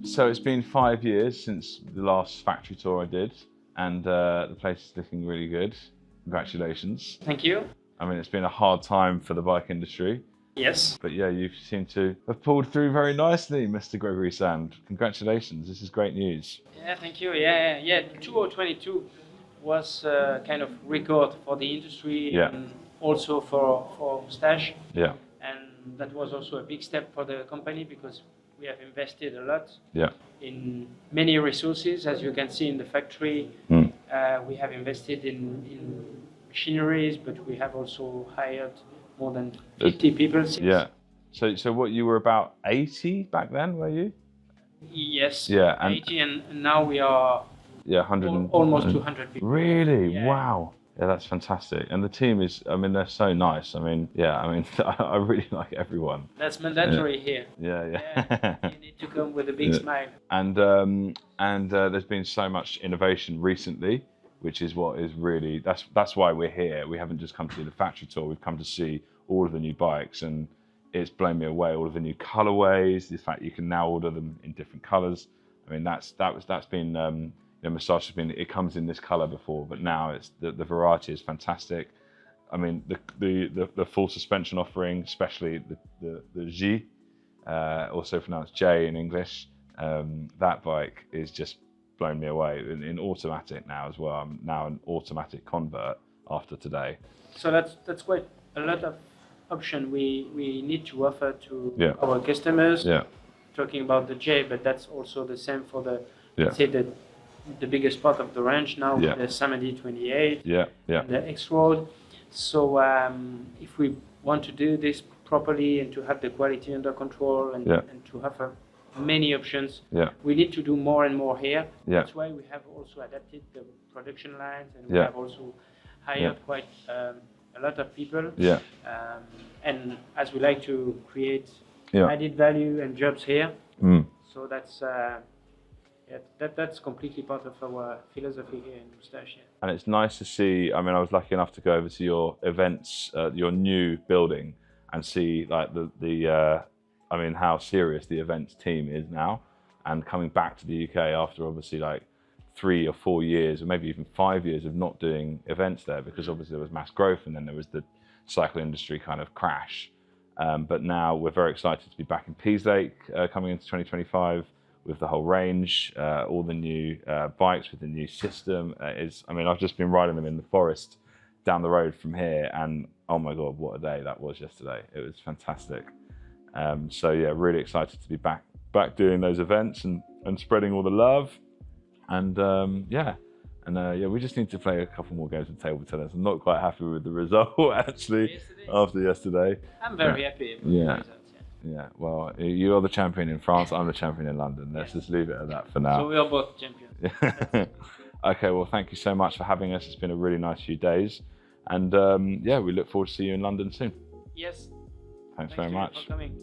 So it's been 5 years since the last factory tour I did, and the place is looking really good. Congratulations. Thank you. I mean, it's been a hard time for the bike industry. Yes. But yeah, you seem to have pulled through very nicely, Mr. Gregory Sand. Congratulations, this is great news. Yeah, thank you. Yeah. 2022 was kind of record for the industry and also for Moustache. Yeah. And that was also a big step for the company because we have invested a lot in many resources, as you can see in the factory. We have invested in machineries, but we have also hired more than 50 people since. Yeah. So what, you were about 80 back then, were you? Yes. Yeah. And 80, and now we are 100 almost 200 people. Really? Yeah. Wow. Yeah, that's fantastic. And the team is, I mean, they're so nice. I mean, I really like everyone. That's mandatory here. Yeah. You need to come with a big smile. And there's been so much innovation recently, which is what is really, that's why we're here. We haven't just come to do the factory tour, we've come to see all of the new bikes, and it's blown me away, all of the new colorways, the fact you can now order them in different colors. I mean, that's been, Moustache has been, it comes in this color before, but now it's the variety is fantastic. I mean, the full suspension offering, especially the G, also pronounced J in English, that bike is just blown me away in automatic now as well. I'm now an automatic convert after today. So that's quite a lot of option we need to offer to our customers. Yeah. Talking about the J, but that's also the same for the let's say the biggest part of the range now with the Samadhi 28 and the X-Road. So if we want to do this properly and to have the quality under control and to have many options, we need to do more and more here. That's why we have also adapted the production lines, and we have also hired quite a lot of people. And as we like to create added value and jobs here, so that's that's completely part of our philosophy here in Moustache. And it's nice to see, I mean, I was lucky enough to go over to your events, your new building, and see like I mean, how serious the events team is now, and coming back to the UK after obviously like 3 or 4 years, or maybe even 5 years of not doing events there, because obviously there was mass growth and then there was the cycle industry kind of crash. But now we're very excited to be back in Peaslake coming into 2025 with the whole range, all the new bikes with the new system. I mean, I've just been riding them in the forest down the road from here, and oh my God, what a day that was yesterday. It was fantastic. So yeah, really excited to be back doing those events and spreading all the love. And we just need to play a couple more games of table tennis. I'm not quite happy with the result actually after yesterday. I'm very happy with the results. Yeah, well, you're the champion in France, I'm the champion in London. Let's just leave it at that for now. So we are both champions. Okay, well, thank you so much for having us. It's been a really nice few days. And we look forward to seeing you in London soon. Yes. Thanks very much. For coming.